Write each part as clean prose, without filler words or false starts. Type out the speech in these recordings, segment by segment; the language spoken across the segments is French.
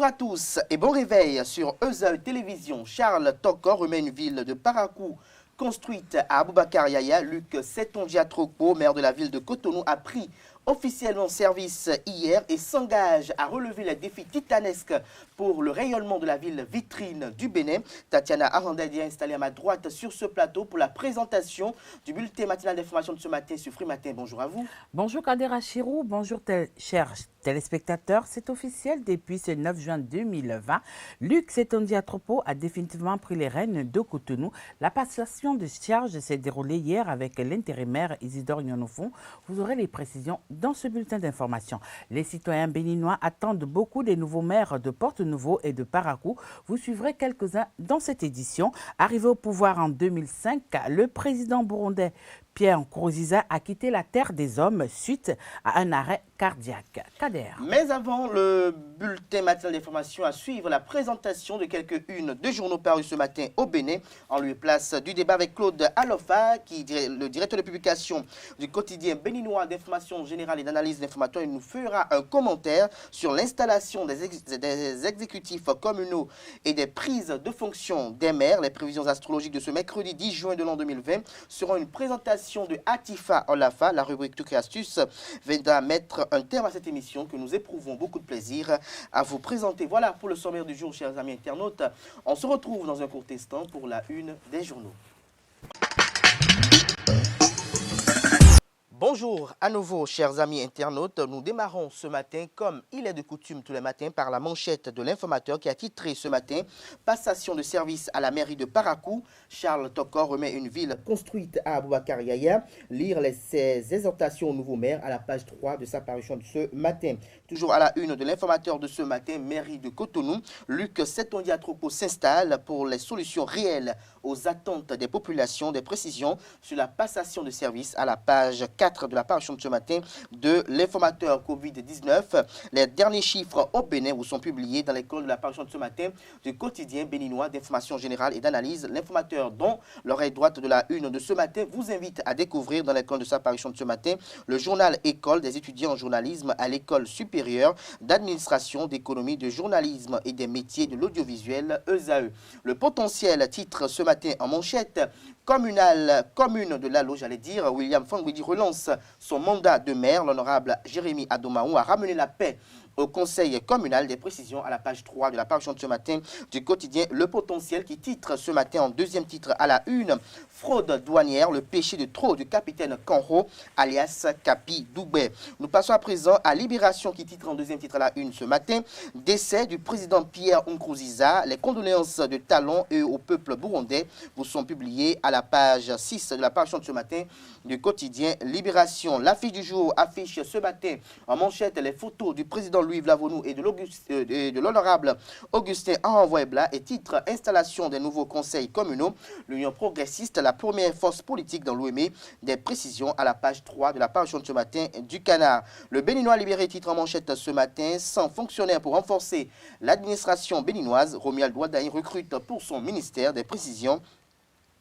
Bonjour à tous et bon réveil sur ESA Télévision. Charles Tokor remet une ville de Parakou construite à Aboubacar Yaya. Luc Setondia-Trokpo, maire de la ville de Cotonou, a pris officiellement service hier et s'engage à relever les défis titanesques pour le rayonnement de la ville vitrine du Bénin. Tatiana Arandadi est installée à ma droite sur ce plateau pour la présentation du bulletin matinal d'information de ce matin sur Free Matin. Bonjour à vous. Bonjour Kadera Chirou, bonjour chers téléspectateurs. C'est officiel depuis ce 9 juin 2020. Luc Setondia-Trokpo a définitivement pris les rênes de Cotonou. La passation de charge s'est déroulée hier avec l'intérimaire Isidore Nionofon. Vous aurez les précisions dans ce bulletin d'information. Les citoyens béninois attendent beaucoup des nouveaux maires de Porte-Nouveau et de Parakou. Vous suivrez quelques-uns dans cette édition. Arrivé au pouvoir en 2005, le président burundais Pierre Nkurunziza a quitté la terre des hommes suite à un arrêt cardiaque. Kader. Mais avant le bulletin matinal d'information, à suivre la présentation de quelques-unes de journaux parus ce matin au Bénin, en lieu et place du débat avec Claude Alofa, le directeur de publication du quotidien béninois d'information générale et d'analyse d'information. Il nous fera un commentaire sur l'installation des exécutifs communaux et des prises de fonction des maires. Les prévisions astrologiques de ce mercredi 10 juin de l'an 2020 seront une présentation de Atifa Olafa. La rubrique Trucs et Astuces viendra mettre un terme à cette émission que nous éprouvons beaucoup de plaisir à vous présenter. Voilà pour le sommaire du jour, chers amis internautes. On se retrouve dans un court instant pour la une des journaux. Bonjour à nouveau, chers amis internautes. Nous démarrons ce matin, comme il est de coutume tous les matins, par la manchette de l'informateur qui a titré ce matin « Passation de service à la mairie de Parakou. Charles Tokor remet une ville construite à Aboubacar Yaya ». Lire ses exhortations au nouveau maire à la page 3 de sa parution de ce matin. Toujours à la une de l'informateur de ce matin, mairie de Cotonou, Luc Setondia-Trokpo s'installe pour les solutions réelles aux attentes des populations. Des précisions sur la passation de service à la page 4 de la parution de ce matin de l'informateur Covid-19. Les derniers chiffres au Bénin vous sont publiés dans l'école de la parution de ce matin du quotidien béninois d'information générale et d'analyse. L'informateur, dont l'oreille droite de la une de ce matin, vous invite à découvrir dans l'école de sa parution de ce matin le journal École des étudiants en journalisme à l'école supérieure d'administration, d'économie, de journalisme et des métiers de l'audiovisuel ESAE. Le potentiel titre ce matin en manchette commune de Lalo, j'allais dire. William Fangwidi relance son mandat de maire. L'honorable Jérémy Adomaou a ramené la paix au conseil communal. Des précisions à la page 3 de la parution de ce matin du quotidien Le Potentiel, qui titre ce matin en deuxième titre à la une « Fraude douanière, le péché de trop du capitaine Kanro alias Capi Doubet ». Nous passons à présent à Libération, qui titre en deuxième titre à la une ce matin « Décès du président Pierre Nkurunziza, les condoléances de Talon et au peuple burundais » vous sont publiées à la page 6 de la parution de ce matin du quotidien Libération. L'affiche du jour affiche ce matin en manchette les photos du président Louis Vlavonou et de l'honorable Augustin Aranvoebla et titre « Installation des nouveaux conseils communaux. L'Union progressiste, la première force politique dans l'OME ». Des précisions à la page 3 de la parution de ce matin du Canard. Le Béninois libéré titre en manchette ce matin « 100 fonctionnaires pour renforcer l'administration béninoise. Romuald Ouadaï recrute pour son ministère ». Des précisions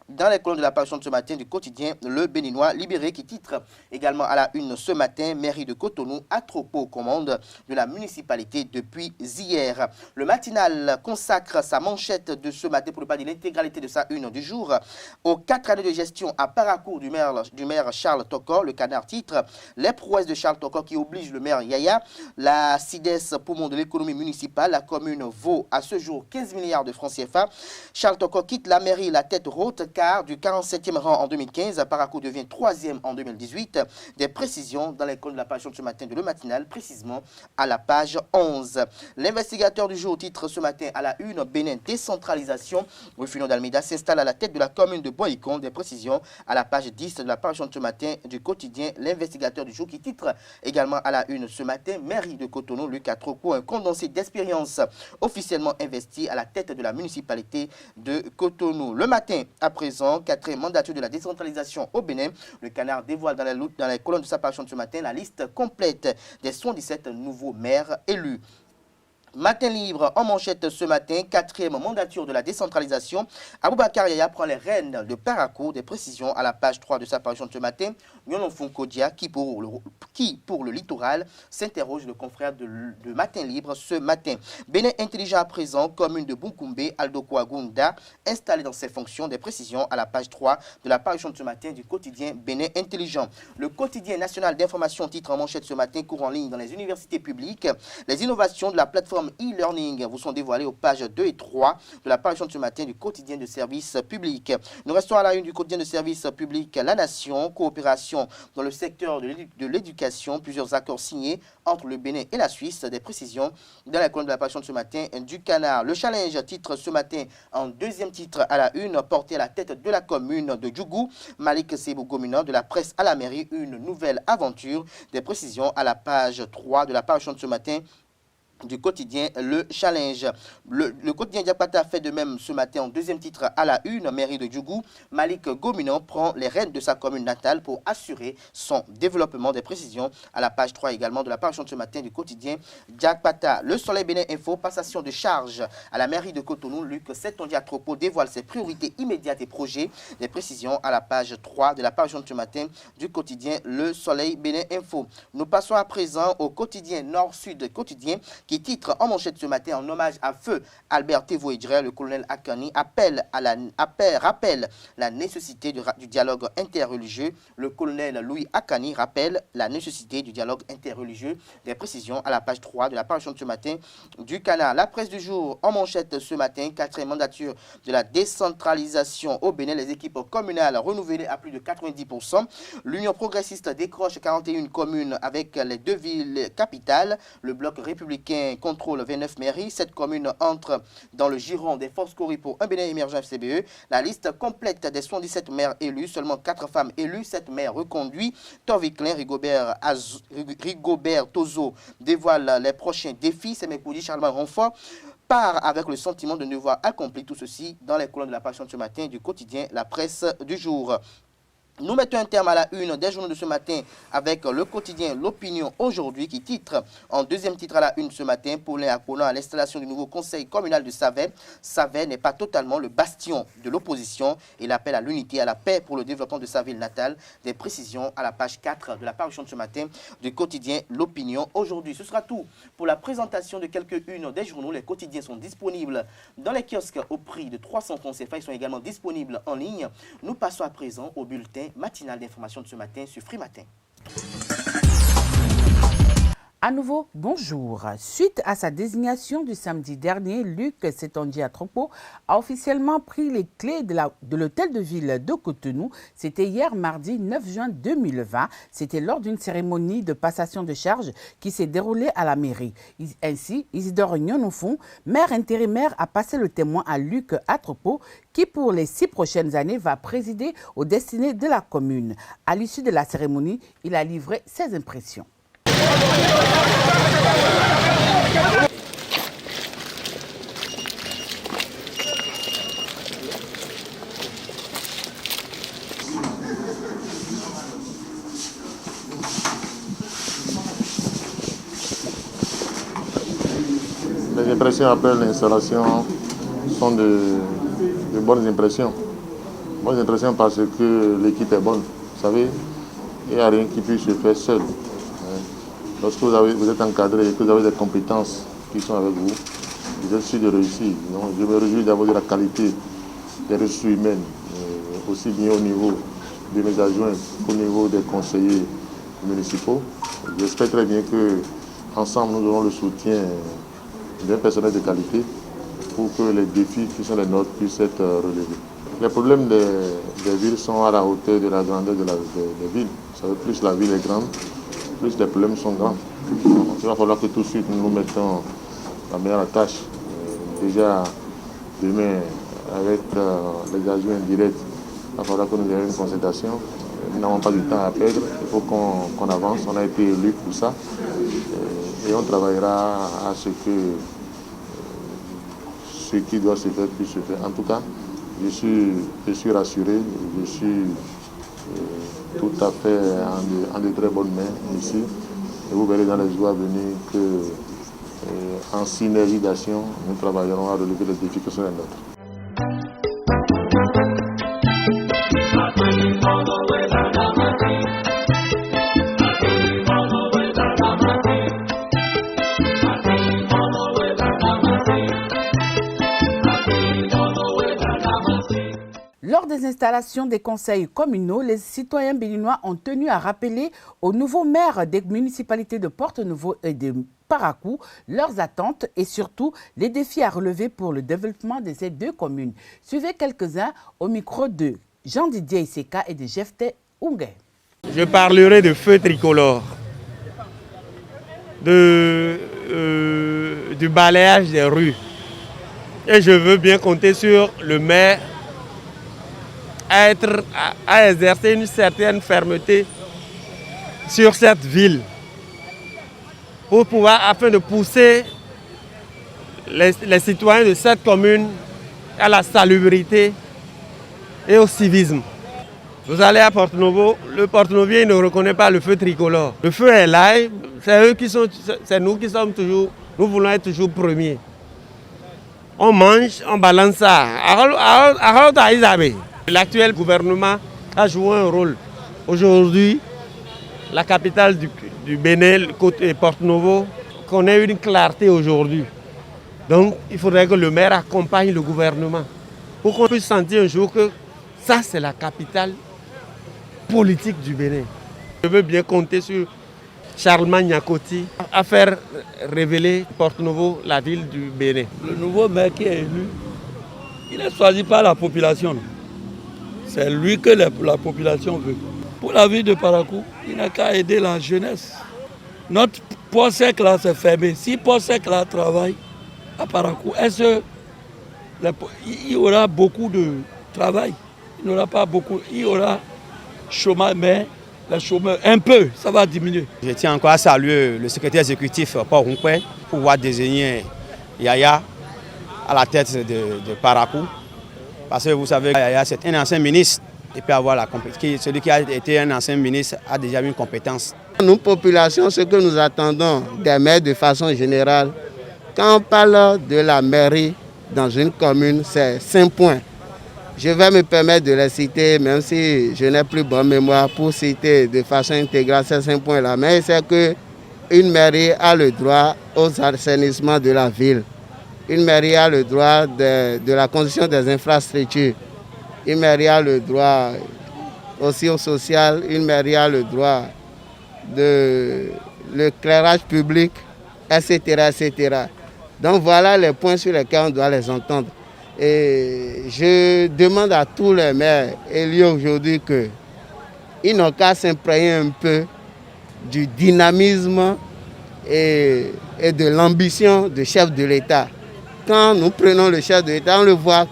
dans les colonnes de la parution de ce matin du quotidien Le Béninois libéré, qui titre également à la une ce matin « Mairie de Cotonou à Trokpo aux commandes de la municipalité depuis hier ». Le matinal consacre sa manchette de ce matin, pour ne pas dire l'intégralité de sa une du jour, aux 4 années de gestion à Parakou du maire Charles Tokor. Le Canard titre « Les prouesses de Charles Tokor qui obligent le maire Yaya ». La CIDES, poumon de l'économie municipale, la commune vaut à ce jour 15 milliards de francs CFA. Charles Tokor quitte la mairie la tête haute, car du 47e rang en 2015, Parakou devient 3e en 2018. Des précisions dans l'école de la parution de ce matin de Le Matinal, précisément à la page 11. L'investigateur du jour titre ce matin à la une « Bénin décentralisation ». Rufino d'Almeida s'installe à la tête de la commune de Boycon. Des précisions à la page 10 de la parution de ce matin du quotidien L'investigateur du jour, qui titre également à la une ce matin « Mairie de Cotonou, Luc Trokpo, un condensé d'expérience officiellement investi à la tête de la municipalité de Cotonou ». Le matin, après présent, 4e mandature de la décentralisation au Bénin. Le Canard dévoile dans les colonnes de sa parution de ce matin la liste complète des 77 nouveaux maires élus. Matin libre en manchette ce matin, 4e mandature de la décentralisation. Aboubacar Yaya prend les rênes de Parakou. Des précisions à la page 3 de sa parution de ce matin. Nyonon Fonkodia, qui pour qui, pour le littoral, s'interroge le confrère de Matin Libre ce matin. Bénin intelligent à présent, commune de Bunkumbe, Aldo Kouagounda, installé dans ses fonctions, des précisions à la page 3 de la parution de ce matin du quotidien Bénin intelligent. Le quotidien national d'information titre en manchette ce matin, cours en ligne dans les universités publiques. Les innovations de la plateforme e-learning vous sont dévoilées aux pages 2 et 3 de la parution de ce matin du quotidien de service public. Nous restons à la une du quotidien de service public La Nation, coopération dans le secteur de l'éducation, plusieurs accords signés entre le Bénin et la Suisse, des précisions dans la colonne de la parution de ce matin du Canard. Le challenge titre ce matin en deuxième titre à la une, porté à la tête de la commune de Djougou, Malik Sebou Gomina, de la presse à la mairie, une nouvelle aventure, des précisions à la page 3 de la parution de ce matin du quotidien Le Challenge. Le quotidien Diapata fait de même ce matin en deuxième titre à la une, mairie de Djougou. Malik Gomina prend les rênes de sa commune natale pour assurer son développement, des précisions à la page 3 également de la parution de ce matin du quotidien Diapata. Le Soleil Bénin Info, passation de charge à la mairie de Cotonou. Luc Setondia-Tropo dévoile ses priorités immédiates et projets, des précisions à la page 3 de la parution de ce matin du quotidien Le Soleil Bénin Info. Nous passons à présent au quotidien Nord-Sud quotidien qui titre en manchette ce matin en hommage à feu Albert Tevo-Edrer, le colonel Akani rappelle la nécessité du dialogue interreligieux. Le colonel Louis Akani rappelle la nécessité du dialogue interreligieux. Des précisions à la page 3 de la parution de ce matin du Canard. La presse du jour en manchette ce matin, 4e mandature de la décentralisation au Bénin, les équipes communales renouvelées à plus de 90%. L'Union progressiste décroche 41 communes avec les 2 villes capitales. Le bloc républicain contrôle 29 mairies. 7 communes entrent dans le giron des forces Cori pour un Bénin émergent FCBE. La liste complète des 77 maires élus, seulement 4 femmes élues, 7 maires reconduits. Torviclin, Rigobert Tozo dévoile les prochains défis. C'est Mekoudi Charlemagne Renfort part avec le sentiment de devoir accomplir tout ceci dans les colonnes de la parution de ce matin du quotidien La Presse du jour. Nous mettons un terme à la une des journaux de ce matin avec le quotidien L'Opinion aujourd'hui qui titre en deuxième titre à la une ce matin, Paulin appelant à l'installation du nouveau conseil communal de Savet. Savet n'est pas totalement le bastion de l'opposition. Il appelle à l'unité, à la paix pour le développement de sa ville natale. Des précisions à la page 4 de la parution de ce matin du quotidien L'Opinion aujourd'hui. Ce sera tout pour la présentation de quelques-unes des journaux. Les quotidiens sont disponibles dans les kiosques au prix de 300 francs CFA. Ils sont également disponibles en ligne. Nous passons à présent au bulletin matinal d'information de ce matin sur Free Matin. À nouveau, bonjour. Suite à sa désignation du samedi dernier, Luc Setondia-Tropo a officiellement pris les clés de l'hôtel de ville de Cotonou. C'était hier mardi 9 juin 2020. C'était lors d'une cérémonie de passation de charge qui s'est déroulée à la mairie. Ainsi, Isidore Nyonofon, maire intérimaire, a passé le témoin à Luc Atropo qui pour les 6 prochaines années va présider aux destinées de la commune. À l'issue de la cérémonie, il a livré ses impressions. Les impressions après l'installation sont de bonnes impressions. Bonnes impressions parce que l'équipe est bonne. Vous savez, il n'y a rien qui puisse se faire seul. Lorsque vous êtes encadré et que vous avez des compétences qui sont avec vous, vous êtes sûr de réussir. Donc, je me réjouis d'avoir de la qualité des ressources humaines, aussi bien au niveau de mes adjoints qu'au niveau des conseillers municipaux. J'espère très bien qu'ensemble, nous aurons le soutien d'un personnel de qualité pour que les défis qui sont les nôtres puissent être relevés. Les problèmes des villes sont à la hauteur de la grandeur des villes. Vous savez, plus la ville est grande, plus les problèmes sont grands. Donc, il va falloir que tout de suite nous nous mettons la meilleure tâche. Déjà demain, avec les adjoints directs, il va falloir que nous ayons une concertation. Nous n'avons pas du temps à perdre, il faut qu'on avance. On a été élus pour ça. Et on travaillera à ce que ce qui doit se faire puisse se faire. En tout cas, je suis rassuré, je suis tout à fait en de très bonnes mains ici. Et vous verrez dans les jours à venir qu'en synergie d'action, nous travaillerons à relever les défis qui sont les nôtres. les installations des conseils communaux, les citoyens béninois ont tenu à rappeler aux nouveaux maires des municipalités de Porto-Novo et de Parakou leurs attentes et surtout les défis à relever pour le développement de ces deux communes. Suivez quelques-uns au micro de Jean-Didier Iseka et de Jefté Oungé. Je parlerai de feu tricolore, du balayage des rues. Et je veux bien compter sur le maire à exercer une certaine fermeté sur cette ville pour pouvoir, afin de pousser les citoyens de cette commune à la salubrité et au civisme. Vous allez à Porto-Novo, le Porto-Novien ne reconnaît pas le feu tricolore. Le feu est là, c'est nous qui sommes toujours, nous voulons être toujours premiers. On mange, on balance ça. L'actuel gouvernement a joué un rôle. Aujourd'hui, la capitale du Bénin, Porto-Novo, connaît une clarté aujourd'hui. Donc, il faudrait que le maire accompagne le gouvernement pour qu'on puisse sentir un jour que ça, c'est la capitale politique du Bénin. Je veux bien compter sur Charlemagne Nyakoti à faire révéler Porto-Novo la ville du Bénin. Le nouveau maire qui est élu, il est choisi par la population. C'est lui que la population veut. Pour la ville de Parakou, il n'a qu'à aider la jeunesse. Notre port sec là s'est fermé. Si port sec là travaille à Parakou, il y aura beaucoup de travail. Il n'y aura pas beaucoup, il y aura chômage, mais le chômeur, un peu, ça va diminuer. Je tiens encore à saluer le secrétaire exécutif Paul Roumpoué pour pouvoir désigner Yaya à la tête de Parakou. Parce que vous savez, Yaya, c'est un ancien ministre. Et puis avoir la compétence. Celui qui a été un ancien ministre a déjà une compétence. Nous, population, ce que nous attendons des maires de façon générale, quand on parle de la mairie dans une commune, c'est 5 points. Je vais me permettre de les citer, même si je n'ai plus bonne mémoire pour citer de façon intégrale ces 5 points-là. Mais c'est qu'une mairie a le droit aux assainissements de la ville. Une mairie a le droit de la condition des infrastructures. Une mairie a le droit aussi au social. Une mairie a le droit de l'éclairage public, etc., etc. Donc voilà les points sur lesquels on doit les entendre. Et je demande à tous les maires élus aujourd'hui qu'ils n'ont qu'à s'imprégner un peu du dynamisme et de l'ambition du chef de l'État. Quand nous prenons le chef de l'État, on le voit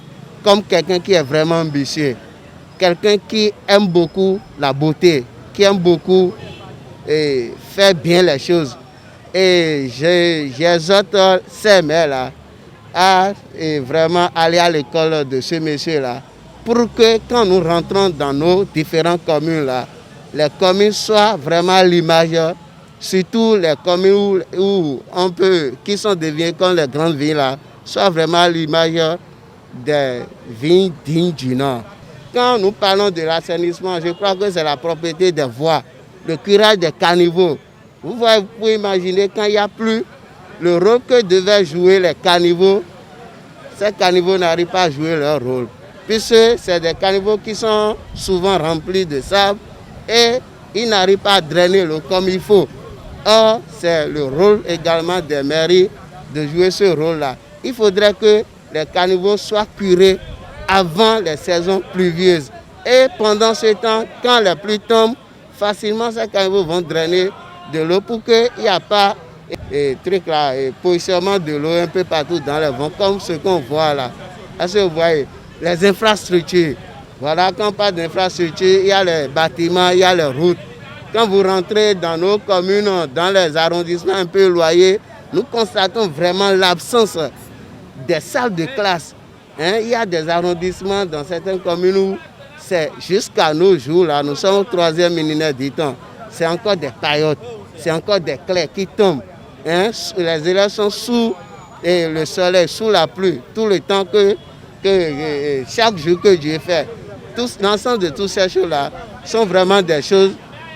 comme quelqu'un qui est vraiment ambitieux, quelqu'un qui aime beaucoup la beauté, qui aime beaucoup faire bien les choses. Et j'exhorte ces maires-là à vraiment aller à l'école de ce monsieur-là pour que quand nous rentrons dans nos différentes communes-là, les communes soient vraiment à l'image, surtout les communes où qui sont devenues comme les grandes villes-là, soient vraiment à l'image des vignes dignes du Nord. Quand nous parlons de l'assainissement, je crois que c'est la propriété des voies, le curage des caniveaux. Vous pouvez imaginer quand il n'y a plus le rôle que devaient jouer les caniveaux, ces caniveaux n'arrivent pas à jouer leur rôle. Puisque c'est des caniveaux qui sont souvent remplis de sable et ils n'arrivent pas à drainer l'eau comme il faut. Or, c'est le rôle également des mairies de jouer ce rôle-là. Il faudrait que les caniveaux soient curés avant les saisons pluvieuses. Et pendant ce temps, quand les pluies tombent, facilement ces caniveaux vont drainer de l'eau pour qu'il n'y ait pas positionnement de l'eau un peu partout dans les vents, comme ce qu'on voit là. Est-ce que vous voyez les infrastructures? Voilà, quand on parle d'infrastructures, il y a les bâtiments, il y a les routes. Quand vous rentrez dans nos communes, dans les arrondissements un peu éloignés, nous constatons vraiment l'absence des salles de classe. Il y a des arrondissements dans certaines communes où c'est jusqu'à nos jours, là, nous sommes au 3e millénaire, dit-on, c'est encore des paillotes, c'est encore des clairs qui tombent. Les élèves sont sous le soleil, sous la pluie, tout le temps que chaque jour que Dieu fait. L'ensemble de toutes ces choses-là sont vraiment des choses,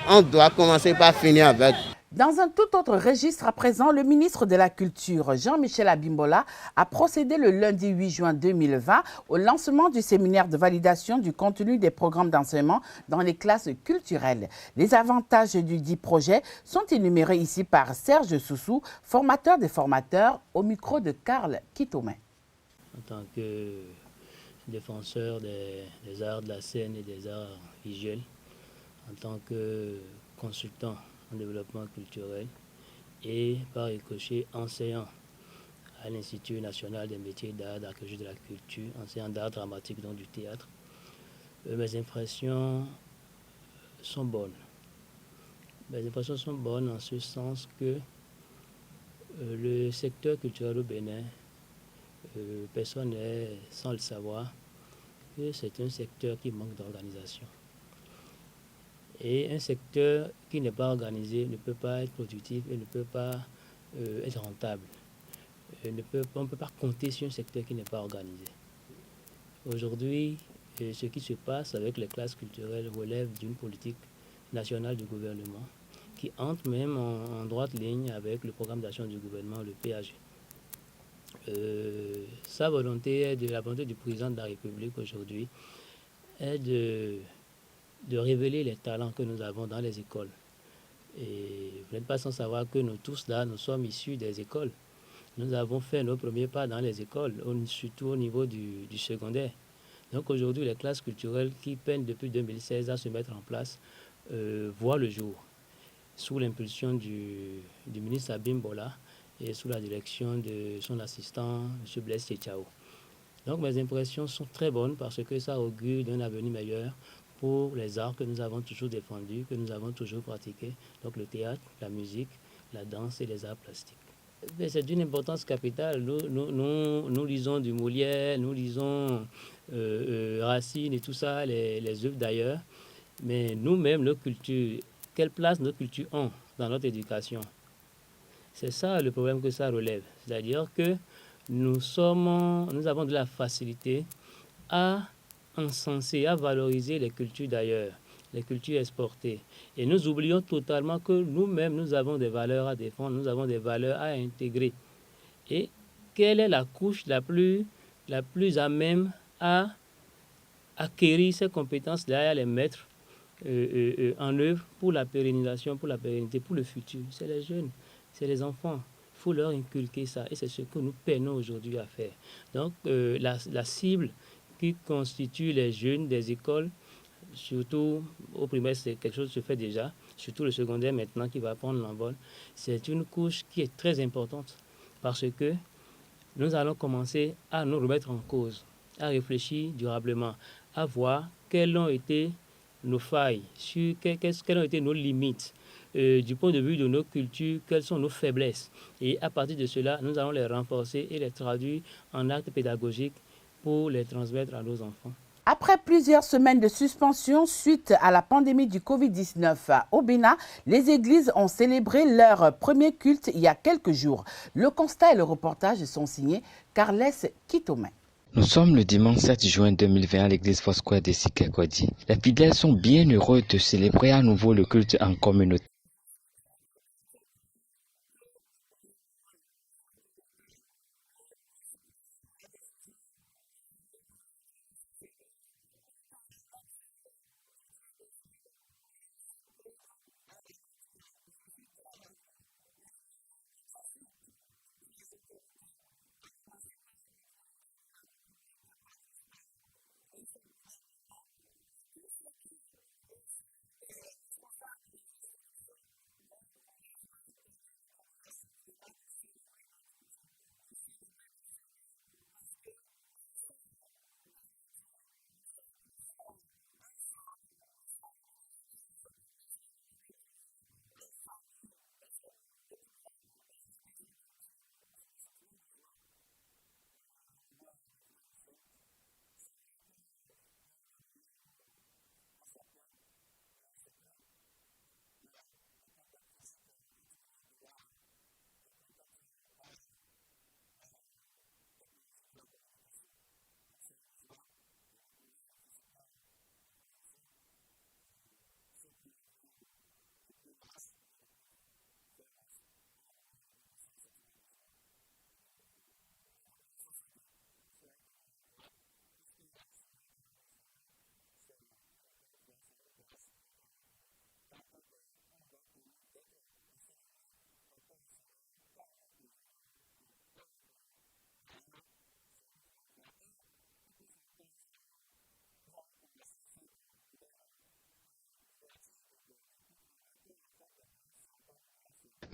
on doit commencer par finir avec. Dans un tout autre registre à présent, le ministre de la Culture, Jean-Michel Abimbola, a procédé le lundi 8 juin 2020 au lancement du séminaire de validation du contenu des programmes d'enseignement dans les classes culturelles. Les avantages du dit projet sont énumérés ici par Serge Soussou, formateur des formateurs, au micro de Karl Kitomen. En tant que défenseur des arts de la scène et des arts visuels, en tant que consultant en développement culturel et par ricochet enseignant à l'Institut national des métiers d'art, d'archéologie de la culture, enseignant d'art dramatique, donc du théâtre. Mes impressions sont bonnes. Mes impressions sont bonnes en ce sens que le secteur culturel au Bénin, personne n'est sans le savoir, que c'est un secteur qui manque d'organisation. Et un secteur qui n'est pas organisé ne peut pas être productif et ne peut pas être rentable. On ne peut pas compter sur un secteur qui n'est pas organisé. Aujourd'hui, ce qui se passe avec les classes culturelles relève d'une politique nationale du gouvernement qui entre même en droite ligne avec le programme d'action du gouvernement, le PAG. Sa volonté, la volonté du président de la République aujourd'hui, est de révéler les talents que nous avons dans les écoles. Et vous n'êtes pas sans savoir que nous tous là, nous sommes issus des écoles. Nous avons fait nos premiers pas dans les écoles, surtout au niveau du secondaire. Donc aujourd'hui, les classes culturelles qui peinent depuis 2016 à se mettre en place voient le jour, sous l'impulsion du ministre Abimbola et sous la direction de son assistant, M. Blaise Tchao. Donc mes impressions sont très bonnes parce que ça augure d'un avenir meilleur pour les arts que nous avons toujours défendus, que nous avons toujours pratiqués, donc le théâtre, la musique, la danse et les arts plastiques. C'est d'une importance capitale. Nous lisons du Molière, nous lisons Racine et tout ça, les œuvres d'ailleurs, mais nous-mêmes, nos cultures, quelle place nos cultures ont dans notre éducation? C'est ça le problème que ça relève. C'est-à-dire que nous avons de la facilité à encenser, à valoriser les cultures d'ailleurs, les cultures exportées. Et nous oublions totalement que nous-mêmes, nous avons des valeurs à défendre, nous avons des valeurs à intégrer. Et quelle est la couche la plus à même à acquérir ces compétences derrière les mettre en œuvre pour la pérennisation, pour la pérennité, pour le futur? C'est les jeunes, c'est les enfants. Il faut leur inculquer ça. Et c'est ce que nous peinons aujourd'hui à faire. Donc la cible qui constitue les jeunes des écoles, surtout au primaire, c'est quelque chose qui se fait déjà, surtout le secondaire maintenant qui va prendre l'envol, c'est une couche qui est très importante parce que nous allons commencer à nous remettre en cause, à réfléchir durablement, à voir quelles ont été nos failles, quelles ont été nos limites, du point de vue de nos cultures, quelles sont nos faiblesses. Et à partir de cela, nous allons les renforcer et les traduire en actes pédagogiques pour les transmettre à nos enfants. Après plusieurs semaines de suspension suite à la pandémie du Covid-19 au Bénin, les églises ont célébré leur premier culte il y a quelques jours. Le constat et le reportage sont signés Carles Kitomen. Nous sommes le dimanche 7 juin 2020 à l'église Foursquare de Sikekodi. Les fidèles sont bien heureux de célébrer à nouveau le culte en communauté.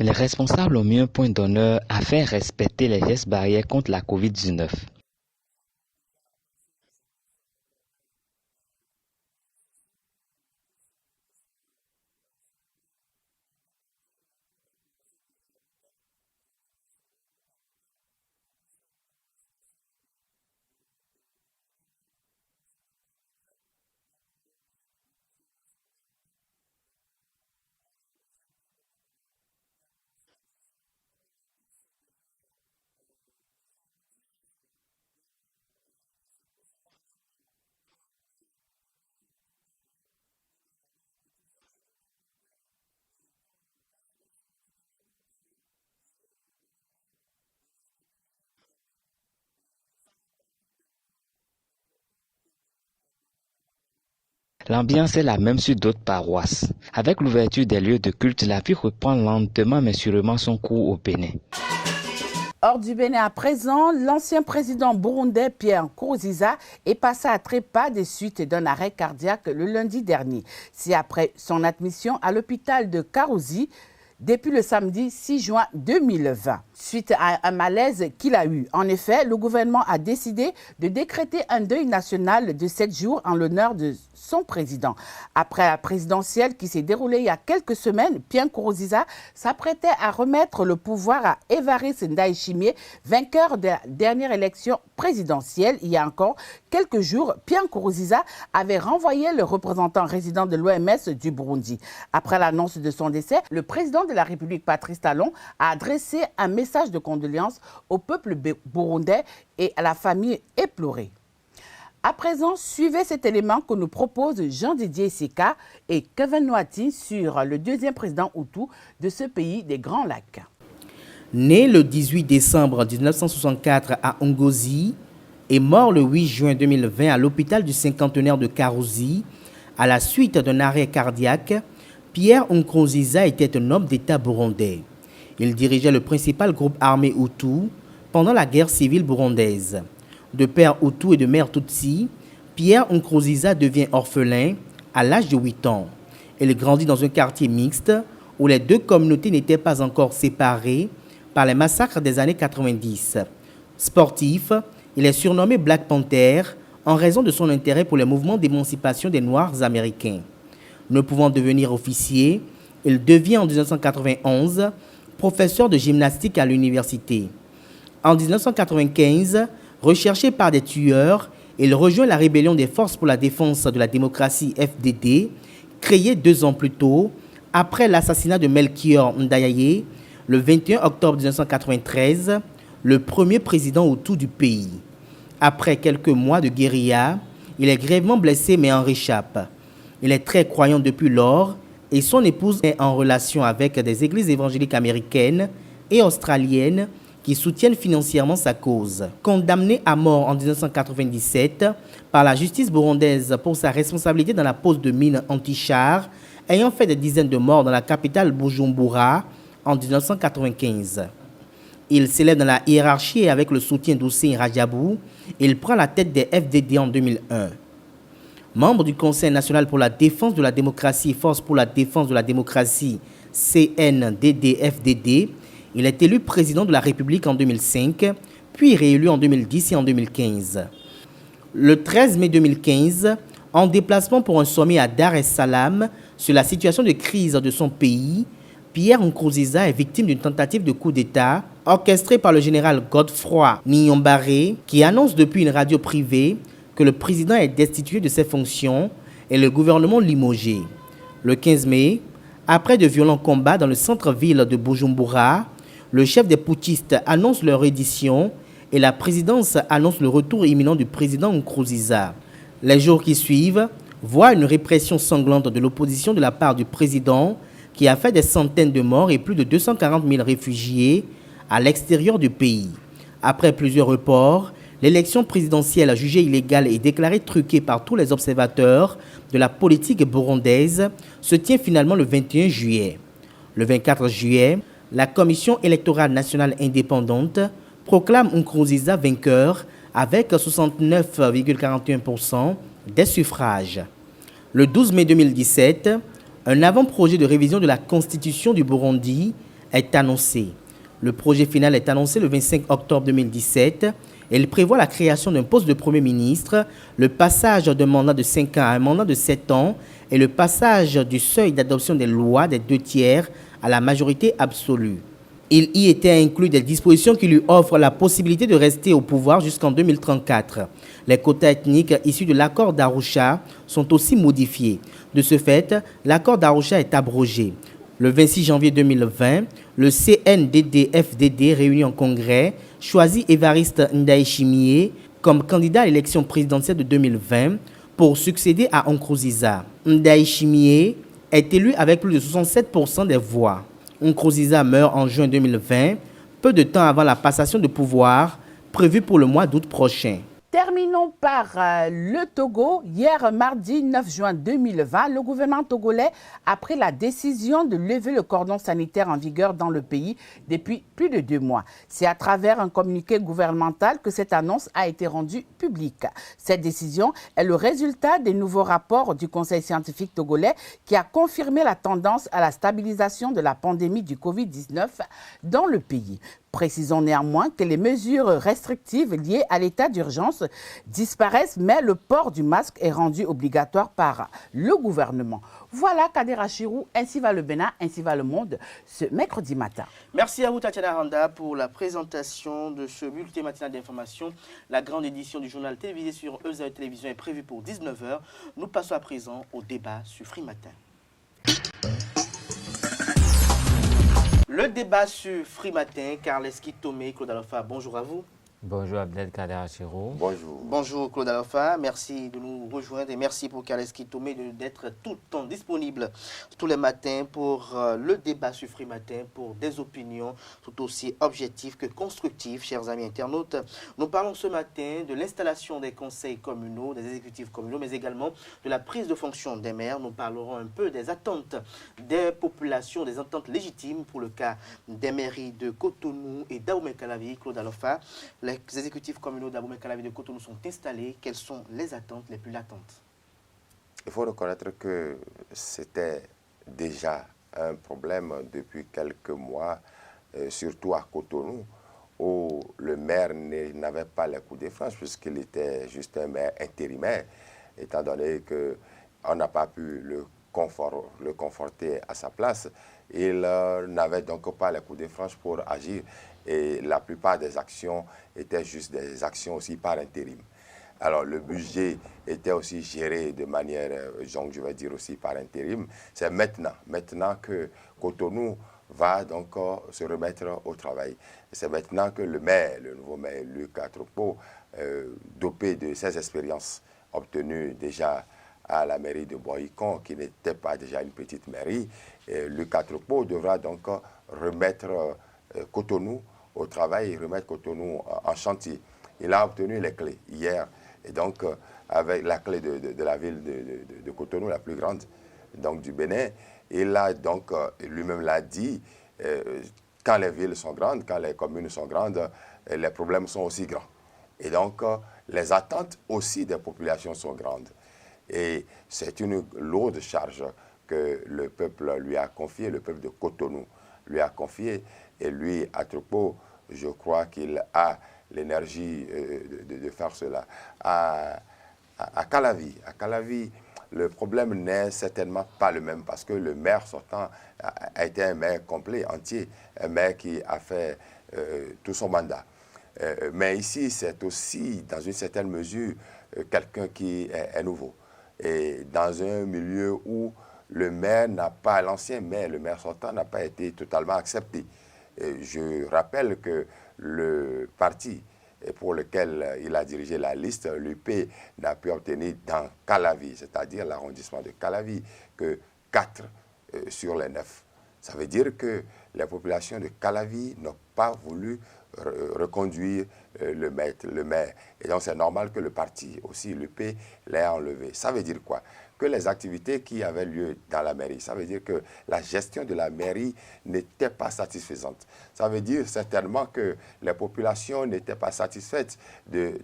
Mais les responsables ont mis un point d'honneur à faire respecter les gestes barrières contre la Covid-19. L'ambiance est la même sur d'autres paroisses. Avec l'ouverture des lieux de culte, la vie reprend lentement mais sûrement son cours au Bénin. Hors du Bénin à présent, l'ancien président burundais Pierre Nkurunziza est passé à trépas des suites d'un arrêt cardiaque le lundi dernier. C'est après son admission à l'hôpital de Karuzi depuis le samedi 6 juin 2020, suite à un malaise qu'il a eu. En effet, le gouvernement a décidé de décréter un deuil national de 7 jours en l'honneur de son président. Après la présidentielle qui s'est déroulée il y a quelques semaines, Pierre Nkurunziza s'apprêtait à remettre le pouvoir à Évariste Ndayishimiye, vainqueur de la dernière élection présidentielle. Il y a encore quelques jours, Pierre Nkurunziza avait renvoyé le représentant résident de l'OMS du Burundi. Après l'annonce de son décès, le président de la République, Patrice Talon, a adressé un message de condoléances au peuple burundais et à la famille éplorée. À présent, suivez cet élément que nous proposent Jean-Didier Seka et Kevin Noati sur le deuxième président Hutu de ce pays des Grands Lacs. Né le 18 décembre 1964 à Ngozi et mort le 8 juin 2020 à l'hôpital du cinquantenaire de Karuzi à la suite d'un arrêt cardiaque, Pierre Nkurunziza était un homme d'État burundais. Il dirigeait le principal groupe armé Hutu pendant la guerre civile burundaise. De père Hutu et de mère Tutsi, Pierre Nkurunziza devient orphelin à l'âge de 8 ans. Il grandit dans un quartier mixte où les deux communautés n'étaient pas encore séparées par les massacres des années 90. Sportif, il est surnommé Black Panther en raison de son intérêt pour les mouvements d'émancipation des Noirs américains. Ne pouvant devenir officier, il devient en 1991 professeur de gymnastique à l'université. En 1995, recherché par des tueurs, il rejoint la rébellion des Forces pour la défense de la démocratie FDD, créée 2 ans plus tôt, après l'assassinat de Melchior Ndayaye, le 21 octobre 1993, le premier président Hutu du pays. Après quelques mois de guérilla, il est grièvement blessé mais en réchappe. Il est très croyant depuis lors et son épouse est en relation avec des églises évangéliques américaines et australiennes qui soutiennent financièrement sa cause. Condamné à mort en 1997 par la justice burundaise pour sa responsabilité dans la pose de mines anti-chars, ayant fait des dizaines de morts dans la capitale Bujumbura en 1995. Il s'élève dans la hiérarchie et avec le soutien d'Hussein Rajabou, il prend la tête des FDD en 2001. Membre du Conseil national pour la défense de la démocratie, Force pour la défense de la démocratie, CNDD-FDD, il est élu président de la République en 2005, puis réélu en 2010 et en 2015. Le 13 mai 2015, en déplacement pour un sommet à Dar es Salaam sur la situation de crise de son pays, Pierre Nkurunziza est victime d'une tentative de coup d'État orchestrée par le général Godefroy Niyombare, qui annonce depuis une radio privée que le président est destitué de ses fonctions et le gouvernement limogé. Le 15 mai, après de violents combats dans le centre-ville de Bujumbura, le chef des putschistes annonce leur reddition et la présidence annonce le retour imminent du président Nkurunziza. Les jours qui suivent voient une répression sanglante de l'opposition de la part du président qui a fait des centaines de morts et plus de 240 000 réfugiés à l'extérieur du pays. Après plusieurs reports, l'élection présidentielle jugée illégale et déclarée truquée par tous les observateurs de la politique burundaise se tient finalement le 21 juillet. Le 24 juillet, la Commission électorale nationale indépendante proclame Nkurunziza vainqueur avec 69,41% des suffrages. Le 12 mai 2017, un avant-projet de révision de la Constitution du Burundi est annoncée. Le projet final est annoncé le 25 octobre 2017. Il prévoit la création d'un poste de Premier ministre, le passage d'un mandat de 5 ans à un mandat de 7 ans et le passage du seuil d'adoption des lois des 2/3 à la majorité absolue. Il y était inclus des dispositions qui lui offrent la possibilité de rester au pouvoir jusqu'en 2034. Les quotas ethniques issus de l'accord d'Arusha sont aussi modifiés. De ce fait, l'accord d'Arusha est abrogé. Le 26 janvier 2020, le CNDD-FDD réuni en congrès choisit Évariste Ndayishimiye comme candidat à l'élection présidentielle de 2020 pour succéder à Nkurunziza. Ndayishimiye est élu avec plus de 67% des voix. Nkurunziza meurt en juin 2020, peu de temps avant la passation de pouvoir prévue pour le mois d'août prochain. Terminons par le Togo. Hier, mardi 9 juin 2020, le gouvernement togolais a pris la décision de lever le cordon sanitaire en vigueur dans le pays depuis plus de 2 mois. C'est à travers un communiqué gouvernemental que cette annonce a été rendue publique. Cette décision est le résultat des nouveaux rapports du Conseil scientifique togolais qui a confirmé la tendance à la stabilisation de la pandémie du Covid-19 dans le pays. Précisons néanmoins que les mesures restrictives liées à l'état d'urgence disparaissent, mais le port du masque est rendu obligatoire par le gouvernement. Voilà Kader Achirou, ainsi va le Bénin, ainsi va le monde ce mercredi matin. Merci à vous Tatiana Randa pour la présentation de ce bulletin matinal d'information. La grande édition du journal télévisé sur EZA Télévision est prévue pour 19 h. Nous passons à présent au débat sur Free Matin. Le débat sur Free Matin, Karleski Tomé, Claude Alofa, bonjour à vous. Bonjour Abdelkader Achirou. Bonjour. Bonjour Claude Alofa, merci de nous rejoindre et merci pour Karleski Tomé d'être tout le temps disponible tous les matins pour le débat sur Free Matin, pour des opinions tout aussi objectives que constructives, chers amis internautes. Nous parlons ce matin de l'installation des conseils communaux, des exécutifs communaux, mais également de la prise de fonction des maires. Nous parlerons un peu des attentes des populations, des attentes légitimes pour le cas des mairies de Cotonou et d'Aoumé-Calavi, Claude Alofa. Les exécutifs communaux d'Aboumé-Calavi de Cotonou sont installés. Quelles sont les attentes les plus latentes? Il faut reconnaître que c'était déjà un problème depuis quelques mois, surtout à Cotonou, où le maire n'avait pas les coups de franche puisqu'il était juste un maire intérimaire, étant donné qu'on n'a pas pu le conforter à sa place. Il n'avait donc pas les coups de franche pour agir. Et la plupart des actions étaient juste des actions aussi par intérim. Alors le budget était aussi géré de manière, je vais dire aussi par intérim. C'est maintenant que Cotonou va donc se remettre au travail. C'est maintenant que le nouveau maire Luc Atropos, dopé de ses expériences obtenues déjà à la mairie de Boycon, qui n'était pas déjà une petite mairie, Luc Atropos devra donc remettre Cotonou au travail, remettre Cotonou en chantier. Il a obtenu les clés hier, et donc avec la clé de la ville de Cotonou, la plus grande, donc du Bénin, il a donc, lui-même l'a dit, quand les villes sont grandes, quand les communes sont grandes, les problèmes sont aussi grands. Et donc, les attentes aussi des populations sont grandes. Et c'est une lourde charge que le peuple lui a confiée, le peuple de Cotonou lui a confiée. Et lui, Atropos, je crois qu'il a l'énergie de faire cela. À Calavi, le problème n'est certainement pas le même parce que le maire sortant a été un maire complet, entier, un maire qui a fait tout son mandat. Mais ici, c'est aussi, dans une certaine mesure, quelqu'un qui est nouveau. Et dans un milieu où le maire n'a pas, l'ancien maire, le maire sortant n'a pas été totalement accepté. Et je rappelle que le parti pour lequel il a dirigé la liste, l'UP, n'a pu obtenir dans Calavi, c'est-à-dire l'arrondissement de Calavi, que 4 sur les 9. Ça veut dire que les populations de Calavi n'ont pas voulu reconduire le maire. Et donc c'est normal que le parti aussi, l'UP, l'ait enlevé. Ça veut dire quoi? Que les activités qui avaient lieu dans la mairie, ça veut dire que la gestion de la mairie n'était pas satisfaisante. Ça veut dire certainement que les populations n'étaient pas satisfaites de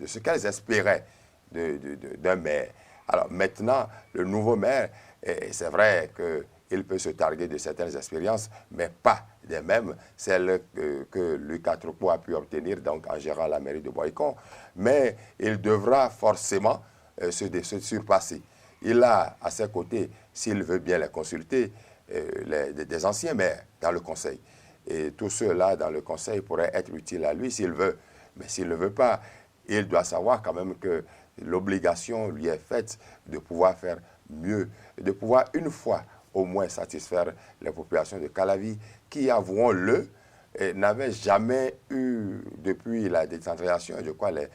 ce qu'elles espéraient d'un maire. Alors maintenant, le nouveau maire, c'est vrai il peut se targuer de certaines expériences, mais pas des mêmes, celles que Luc Attropo a pu obtenir donc, en gérant la mairie de Boycon. Mais il devra forcément se surpasser. Il a à ses côtés, s'il veut bien les consulter, des anciens maires dans le conseil. Et tous ceux-là dans le conseil pourraient être utiles à lui s'il veut. Mais s'il ne veut pas, il doit savoir quand même que l'obligation lui est faite de pouvoir faire mieux, de pouvoir une fois au moins satisfaire les populations de Calavi qui, avouons-le, n'avaient jamais eu, depuis la décentralisation, je crois les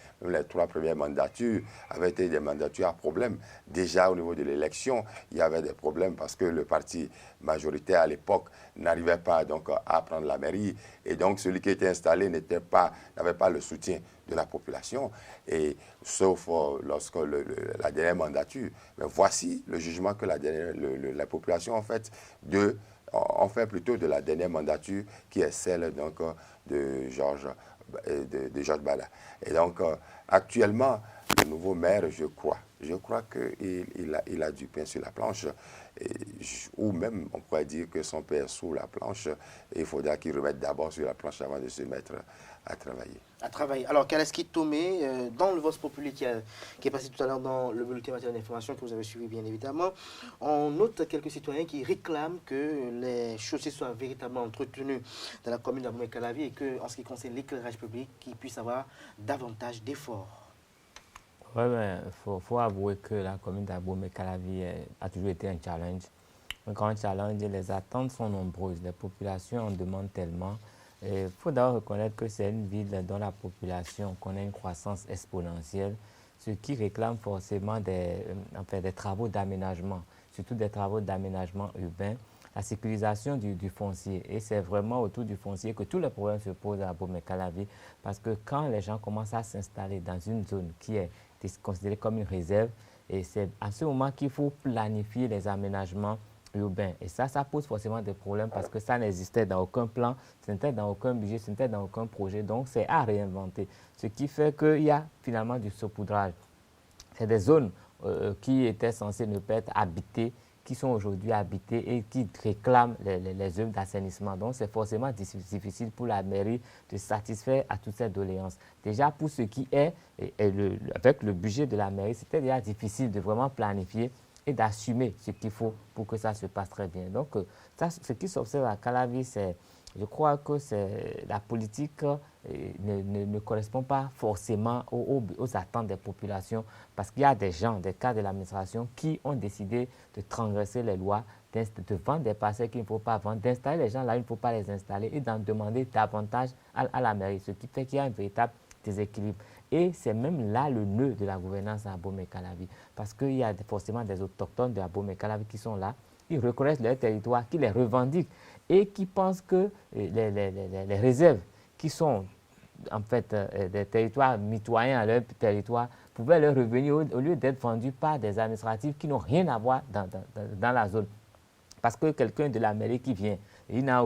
3 premières mandatures avaient été des mandatures à problème. Déjà au niveau de l'élection, il y avait des problèmes parce que le parti majoritaire à l'époque n'arrivait pas donc à prendre la mairie. Et donc celui qui était installé n'avait pas le soutien de la population. Et sauf lorsque la dernière mandature, mais voici le jugement que la population en fait plutôt de la dernière mandature qui est celle donc, de Georges Bala. Et donc actuellement, le nouveau maire, je crois qu'il a du pain sur la planche, ou même on pourrait dire que son pain est sous la planche, et il faudra qu'il remette d'abord sur la planche avant de se mettre à travailler. Alors, Kaleski Tomé, dans le Vox Populi qui est passé tout à l'heure dans le bulletin matin d'information que vous avez suivi bien évidemment, on note quelques citoyens qui réclament que les chaussées soient véritablement entretenues dans la commune d'Abomey-Calavi et que, en ce qui concerne l'éclairage public, qu'il puisse avoir davantage d'efforts. Oui, mais il faut avouer que la commune d'Abomey-Calavi a toujours été un challenge. Un grand challenge et les attentes sont nombreuses. Les populations en demandent tellement. Il faut d'abord reconnaître que c'est une ville dont la population connaît une croissance exponentielle, ce qui réclame forcément des travaux d'aménagement, surtout des travaux d'aménagement urbain, la sécurisation du foncier. Et c'est vraiment autour du foncier que tous les problèmes se posent à Abomey-Calavi, parce que quand les gens commencent à s'installer dans une zone qui est considérée comme une réserve, et c'est à ce moment qu'il faut planifier les aménagements urbain. Et ça pose forcément des problèmes parce que ça n'existait dans aucun plan, ce n'était dans aucun budget, ce n'était dans aucun projet. Donc, c'est à réinventer. Ce qui fait qu'il y a finalement du saupoudrage. C'est des zones qui étaient censées ne pas être habitées, qui sont aujourd'hui habitées et qui réclament les œuvres d'assainissement. Donc, c'est forcément difficile pour la mairie de satisfaire à toutes ces doléances. Déjà, pour ce qui est, avec le budget de la mairie, c'était déjà difficile de vraiment planifier et d'assumer ce qu'il faut pour que ça se passe très bien. Donc, ce qui s'observe à Calavi, je crois que la politique ne correspond pas forcément aux attentes des populations parce qu'il y a des gens, des cadres de l'administration qui ont décidé de transgresser les lois, de vendre des parcelles qu'il ne faut pas vendre, d'installer les gens là où il ne faut pas les installer et d'en demander davantage à la mairie, ce qui fait qu'il y a un véritable déséquilibre. Et c'est même là le nœud de la gouvernance à Abomey-Calavi. Parce qu'il y a forcément des autochtones de Abomey-Calavi qui sont là, ils reconnaissent leur territoire, qui les revendiquent et qui pensent que les réserves qui sont en fait des territoires mitoyens à leur territoire pouvaient leur revenir au lieu d'être vendus par des administratifs qui n'ont rien à voir dans la zone. Parce que quelqu'un de la mairie qui vient, il n'a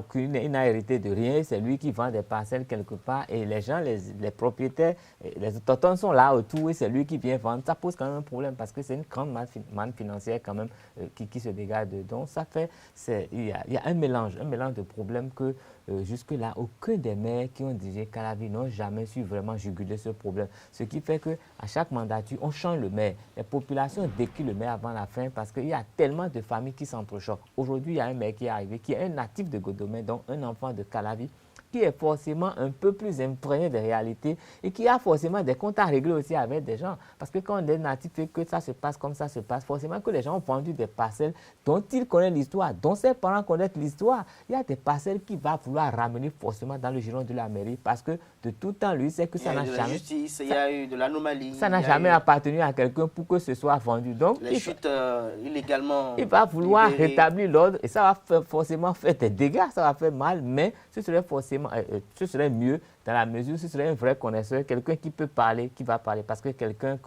hérité de rien, c'est lui qui vend des parcelles quelque part et les gens, les propriétaires, les autochtones sont là autour et c'est lui qui vient vendre. Ça pose quand même un problème parce que c'est une grande manne financière quand même qui se dégage de. Donc ça fait, il y a un mélange de problèmes que jusque-là, aucun des maires qui ont dirigé Calavi n'ont jamais su vraiment juguler ce problème. Ce qui fait qu'à chaque mandature, on change le maire. Les populations décrient le maire avant la fin parce qu'il y a tellement de familles qui s'entrechoquent. Aujourd'hui, il y a un maire qui est arrivé, qui est un natif de Godomé, donc un enfant de Calavi, qui est forcément un peu plus imprégné des réalités et qui a forcément des comptes à régler aussi avec des gens. Parce que quand on est natif et que ça se passe comme ça se passe, forcément que les gens ont vendu des parcelles dont ils connaissent l'histoire, dont ses parents connaissent l'histoire. Il y a des parcelles qu'il va vouloir ramener forcément dans le giron de la mairie parce que de tout temps, lui, c'est que ça n'a jamais... Il y a eu de l'anomalie. Ça n'a jamais appartenu à quelqu'un pour que ce soit vendu. Donc, les chutes illégalement... Il va vouloir rétablir l'ordre et ça va forcément faire des dégâts, ça va faire mal, mais ce serait mieux dans la mesure où ce serait un vrai connaisseur, quelqu'un qui peut parler, qui va parler. Parce que quelqu'un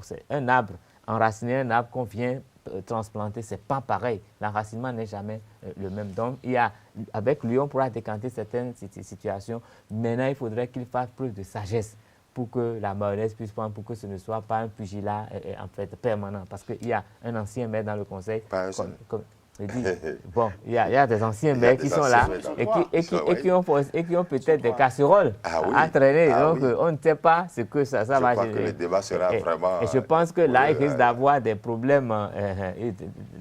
c'est un arbre, enraciner un arbre qu'on vient transplanter, c'est pas pareil. L'enracinement n'est jamais le même. Donc, avec lui, on pourra décanter certaines situations. Maintenant, il faudrait qu'il fasse preuve de sagesse pour que la mayonnaise puisse prendre, pour que ce ne soit pas un pugilat en fait permanent. Parce qu'il y a un ancien maire dans le conseil. Je dis, bon, il y a des anciens maires qui sont là et qui ont peut-être des casseroles à traîner. Donc, on ne sait pas ce que ça va générer. Je crois que le débat sera vraiment... Et je pense que là, il risque d'avoir des problèmes,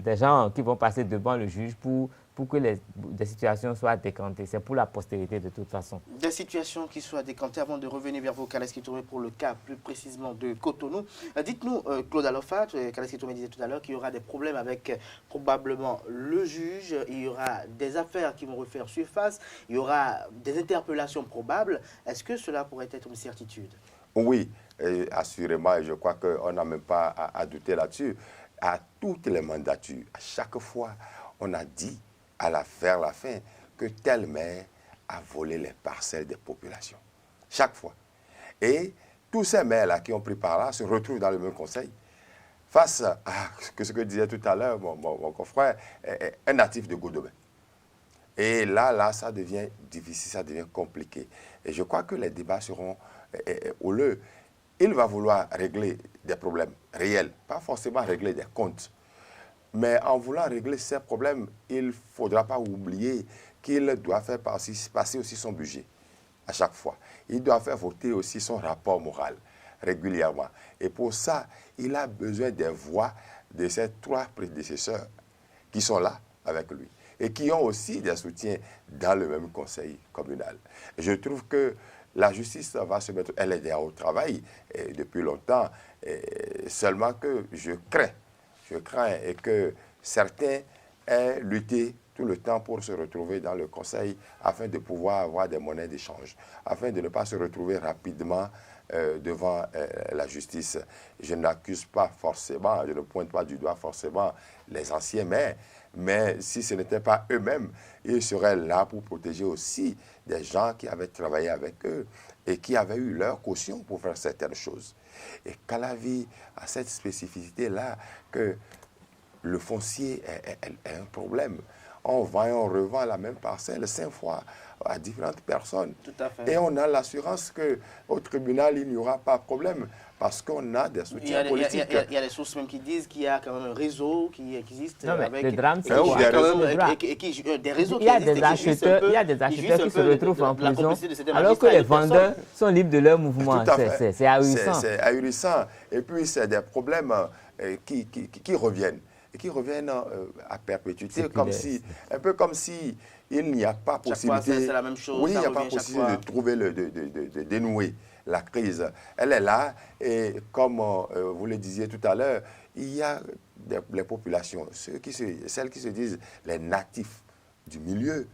des gens qui vont passer devant le juge pour que des situations soient décantées. C'est pour la postérité de toute façon. Des situations qui soient décantées. Avant de revenir vers vous, Kalaski Touré, pour le cas plus précisément de Cotonou. Dites-nous, Claude Alofat, Kalaski Touré disait tout à l'heure qu'il y aura des problèmes avec probablement le juge. Il y aura des affaires qui vont refaire surface. Il y aura des interpellations probables. Est-ce que cela pourrait être une certitude? Oui, assurément. Et je crois qu'on n'a même pas à douter là-dessus. À toutes les mandatures, à chaque fois, on a dit vers la fin que tel maire a volé les parcelles des populations. Chaque fois. Et tous ces maires-là qui ont pris par là se retrouvent dans le même conseil face à ce que disait tout à l'heure mon confrère, un natif de Godomé. Et là, ça devient difficile, ça devient compliqué. Et je crois que les débats seront houleux. Il va vouloir régler des problèmes réels, pas forcément régler des comptes. Mais en voulant régler ces problèmes, il ne faudra pas oublier qu'il doit faire passer aussi son budget à chaque fois. Il doit faire voter aussi son rapport moral régulièrement. Et pour ça, il a besoin des voix de ses 3 prédécesseurs qui sont là avec lui et qui ont aussi des soutiens dans le même conseil communal. Je trouve que la justice va se mettre, elle est déjà au travail depuis longtemps, seulement que je crains et que certains aient lutté tout le temps pour se retrouver dans le conseil afin de pouvoir avoir des monnaies d'échange, afin de ne pas se retrouver rapidement devant la justice. Je n'accuse pas forcément, je ne pointe pas du doigt forcément les anciens maires, mais si ce n'était pas eux-mêmes, ils seraient là pour protéger aussi des gens qui avaient travaillé avec eux et qui avaient eu leur caution pour faire certaines choses. Et Calavi a cette spécificité-là que le foncier est un problème. On vend et on revend la même parcelle 5 fois à différentes personnes. Tout à fait. Et on a l'assurance qu'au tribunal, il n'y aura pas de problème parce qu'on a des soutiens politiques. Il y a des sources même qui disent qu'il y a quand même un réseau qui existe. Non, mais avec, le drame, c'est des réseaux il y a des acheteurs qui se retrouvent en prison alors que les vendeurs sont libres de leur mouvement. C'est ahurissant. C'est ahurissant. Et puis, c'est des problèmes qui reviennent. Et qui reviennent à perpétuité, un peu comme si il n'y a pas possibilité. C'est la même chose. Oui, il n'y a pas possibilité de trouver de dénouer la crise. Elle est là et comme vous le disiez tout à l'heure, il y a les populations, celles qui se disent les natifs du milieu,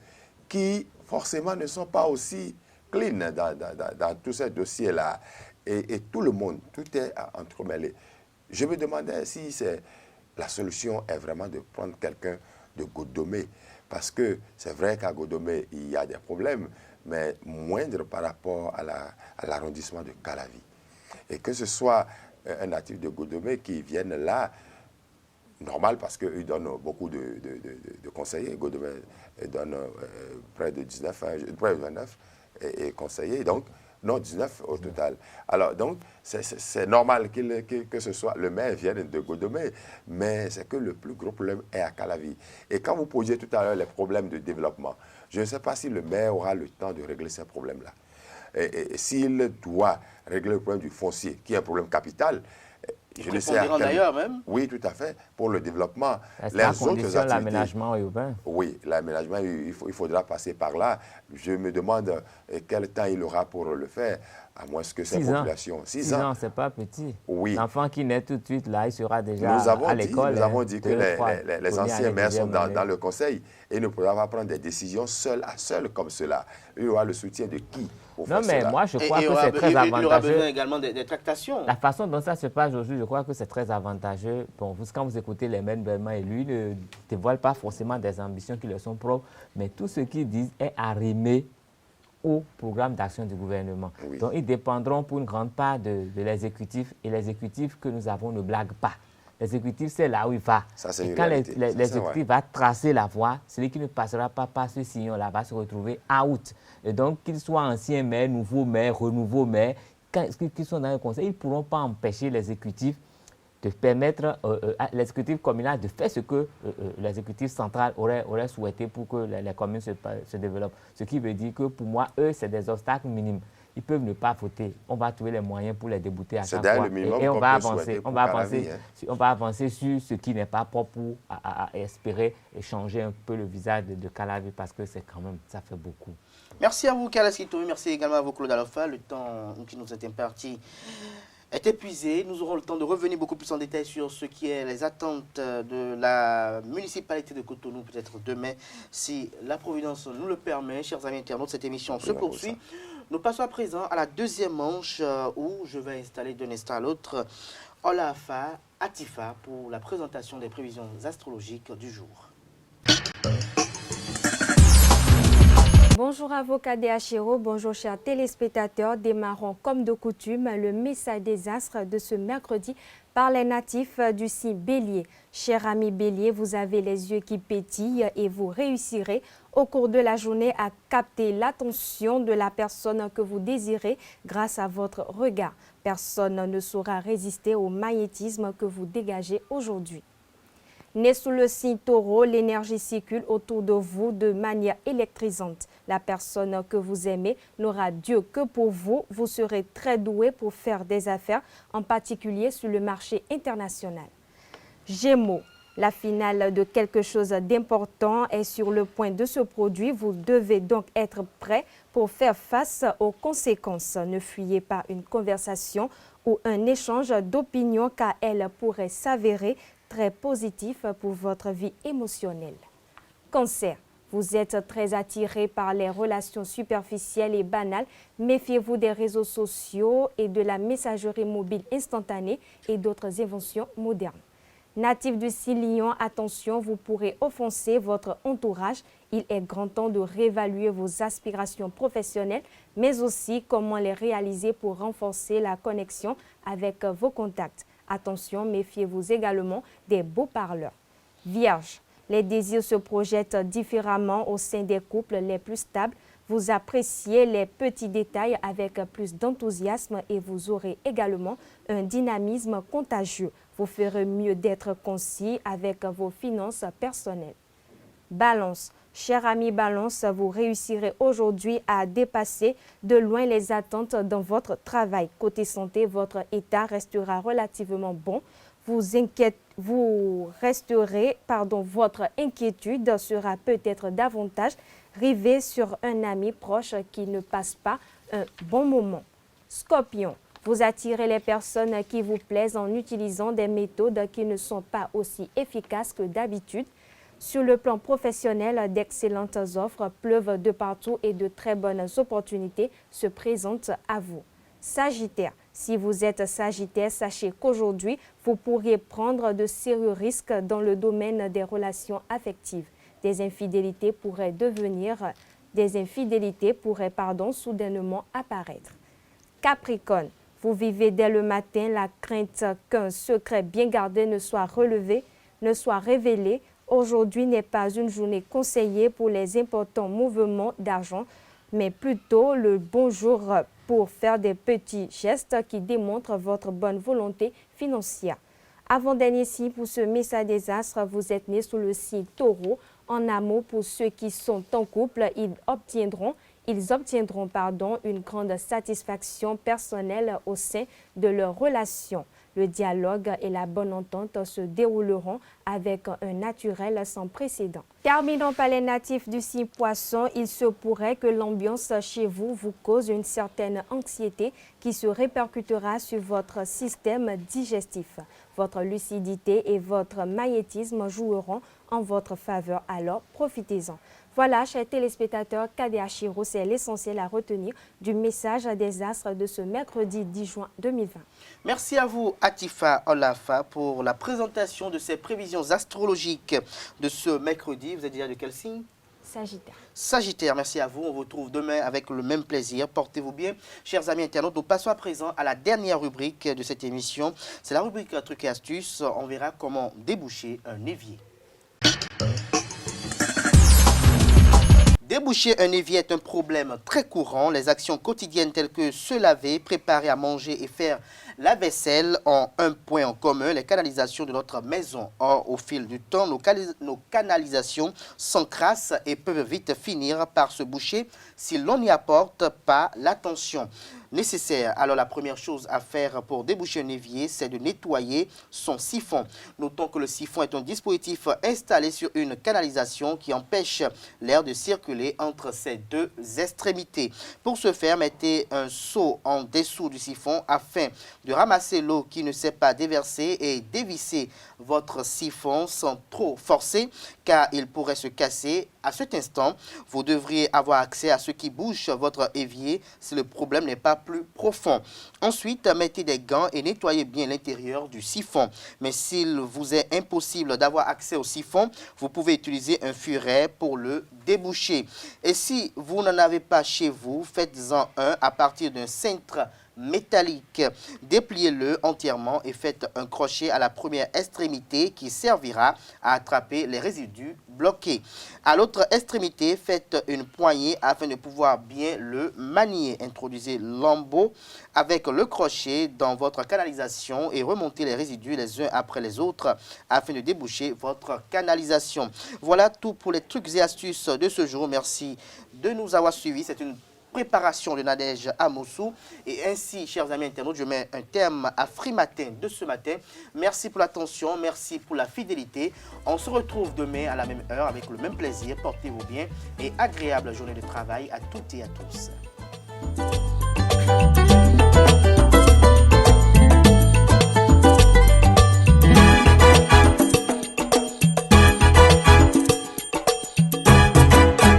qui forcément ne sont pas aussi clean dans tous ces dossiers-là. Et tout le monde, tout est entremêlé. Je me demandais si la solution est vraiment de prendre quelqu'un de Godomé, parce que c'est vrai qu'à Godomé, il y a des problèmes, mais moindres par rapport à l'arrondissement de Calavi. Et que ce soit un natif de Godomé qui vienne là, normal, parce qu'il donne beaucoup de conseillers. Godomé donne près de 29 conseillers, donc non, 19 au total. Alors, donc, c'est normal que ce soit le maire vienne de Godomé, mais c'est que le plus gros problème est à Calavi. Et quand vous posiez tout à l'heure les problèmes de développement, je ne sais pas si le maire aura le temps de régler ces problèmes-là. Et s'il doit régler le problème du foncier, qui est un problème capital, je ne sais à quel... d'ailleurs même. Oui, tout à fait, pour le développement. Les autres l'aménagement urbain. Oui, l'aménagement, il faudra passer par là. Je me demande quel temps il aura pour le faire, à moins que cette population... 6 ans, c'est pas petit. Oui. L'enfant qui naît tout de suite, là, il sera déjà à l'école. Nous avons dit que les anciens maires sont dans le conseil et il ne pourra pas prendre des décisions seul à seul comme cela. Il aura le soutien de qui pour faire cela? Non, mais moi, je crois que c'est très avantageux. Il aura besoin également des tractations. La façon dont ça se passe aujourd'hui, je crois que c'est très avantageux. Bon, quand vous écoutez les maires nouvellement élus, ils ne dévoilent pas forcément des ambitions qui leur sont propres, mais tout ce qu'ils disent est arrimé au programme d'action du gouvernement. Oui. Donc, ils dépendront pour une grande part de l'exécutif, et l'exécutif que nous avons ne blague pas. L'exécutif, c'est là où il va. Ça, et quand l'exécutif va tracer la voie, celui qui ne passera pas par ce sillon-là va se retrouver out. Et donc, qu'ils soient anciens maires, nouveaux maires, renouveaux maires, qu'ils sont dans le conseil, ils ne pourront pas empêcher l'exécutif de permettre à l'exécutif communal de faire ce que l'exécutif central aurait souhaité pour que les communes se développent. Ce qui veut dire que pour moi, eux, c'est des obstacles minimes. Ils peuvent ne pas voter. On va trouver les moyens pour les débouter à chaque fois. Et on va avancer. On va avancer sur ce qui n'est pas propre à espérer et changer un peu le visage de Calavi parce que c'est quand même, ça fait beaucoup. Merci à vous, Kalaski Touré. Merci également à vous, Claude Alofa. Le temps qui nous est imparti est épuisé. Nous aurons le temps de revenir beaucoup plus en détail sur ce qui est les attentes de la municipalité de Cotonou, peut-être demain, si la Providence nous le permet. Chers amis internautes, cette émission se poursuit. Nous passons à présent à la deuxième manche où je vais installer d'un instant à l'autre Olafa Atifa pour la présentation des prévisions astrologiques du jour. Bonjour avocat DHRO, bonjour chers téléspectateurs. Démarrons comme de coutume le message des astres de ce mercredi par les natifs du signe Bélier. Chers amis Bélier, vous avez les yeux qui pétillent et vous réussirez au cours de la journée à capter l'attention de la personne que vous désirez grâce à votre regard. Personne ne saura résister au magnétisme que vous dégagez aujourd'hui. Né sous le signe Taureau, l'énergie circule autour de vous de manière électrisante. La personne que vous aimez n'aura Dieu que pour vous. Vous serez très doué pour faire des affaires, en particulier sur le marché international. Gémeaux, la finale de quelque chose d'important est sur le point de se produire. Vous devez donc être prêt pour faire face aux conséquences. Ne fuyez pas une conversation ou un échange d'opinions car elle pourrait s'avérer très positif pour votre vie émotionnelle. Cancer, vous êtes très attiré par les relations superficielles et banales. Méfiez-vous des réseaux sociaux et de la messagerie mobile instantanée et d'autres inventions modernes. Natif du signe Lion, attention, vous pourrez offenser votre entourage. Il est grand temps de réévaluer vos aspirations professionnelles, mais aussi comment les réaliser pour renforcer la connexion avec vos contacts. Attention, méfiez-vous également des beaux parleurs. Vierge, les désirs se projettent différemment au sein des couples les plus stables. Vous appréciez les petits détails avec plus d'enthousiasme et vous aurez également un dynamisme contagieux. Vous ferez mieux d'être concis avec vos finances personnelles. Balance. Cher ami Balance, vous réussirez aujourd'hui à dépasser de loin les attentes dans votre travail. Côté santé, votre état restera relativement bon. Votre inquiétude sera peut-être davantage rivée sur un ami proche qui ne passe pas un bon moment. Scorpion, vous attirez les personnes qui vous plaisent en utilisant des méthodes qui ne sont pas aussi efficaces que d'habitude. Sur le plan professionnel, d'excellentes offres pleuvent de partout et de très bonnes opportunités se présentent à vous. Sagittaire, si vous êtes Sagittaire, sachez qu'aujourd'hui, vous pourriez prendre de sérieux risques dans le domaine des relations affectives. Des infidélités pourraient soudainement apparaître. Capricorne, vous vivez dès le matin la crainte qu'un secret bien gardé ne soit révélé. Aujourd'hui n'est pas une journée conseillée pour les importants mouvements d'argent, mais plutôt le bon jour pour faire des petits gestes qui démontrent votre bonne volonté financière. Avant-dernier signe pour ce message des astres, vous êtes né sous le signe Taureau. En amour, pour ceux qui sont en couple, ils obtiendront une grande satisfaction personnelle au sein de leur relation. Le dialogue et la bonne entente se dérouleront avec un naturel sans précédent. Terminons par les natifs du signe Poisson. Il se pourrait que l'ambiance chez vous cause une certaine anxiété qui se répercutera sur votre système digestif. Votre lucidité et votre magnétisme joueront en votre faveur, alors profitez-en. Voilà, chers téléspectateurs, KDHRO, c'est l'essentiel à retenir du message des astres de ce mercredi 10 juin 2020. Merci à vous, Atifa Olafa, pour la présentation de ces prévisions astrologiques de ce mercredi. Vous êtes déjà de quel signe? Sagittaire. Sagittaire, merci à vous. On vous retrouve demain avec le même plaisir. Portez-vous bien. Chers amis internautes, nous passons à présent à la dernière rubrique de cette émission. C'est la rubrique Trucs et astuces. On verra comment déboucher un évier. Déboucher un évier est un problème très courant. Les actions quotidiennes telles que se laver, préparer à manger et faire la vaisselle ont un point en commun, les canalisations de notre maison. Or, au fil du temps, nos canalisations s'encrassent et peuvent vite finir par se boucher si l'on n'y apporte pas l'attention nécessaire. Alors la première chose à faire pour déboucher un évier, c'est de nettoyer son siphon. Notons que le siphon est un dispositif installé sur une canalisation qui empêche l'air de circuler entre ses deux extrémités. Pour ce faire, mettez un seau en dessous du siphon afin de ramasser l'eau qui ne s'est pas déversée et dévisser votre siphon sans trop forcer car il pourrait se casser. À cet instant, vous devriez avoir accès à ce qui bouche votre évier si le problème n'est pas plus profond. Ensuite, mettez des gants et nettoyez bien l'intérieur du siphon. Mais s'il vous est impossible d'avoir accès au siphon, vous pouvez utiliser un furet pour le déboucher. Et si vous n'en avez pas chez vous, faites-en un à partir d'un cintre métallique. Dépliez-le entièrement et faites un crochet à la première extrémité qui servira à attraper les résidus bloqués. À l'autre extrémité, faites une poignée afin de pouvoir bien le manier. Introduisez l'embout avec le crochet dans votre canalisation et remontez les résidus les uns après les autres afin de déboucher votre canalisation. Voilà tout pour les trucs et astuces de ce jour. Merci de nous avoir suivis. C'est une préparation de Nadège Amoussou. Et ainsi, chers amis internautes, je mets un terme à Free Matin de ce matin. Merci pour l'attention, merci pour la fidélité. On se retrouve demain à la même heure avec le même plaisir. Portez-vous bien et agréable journée de travail à toutes et à tous.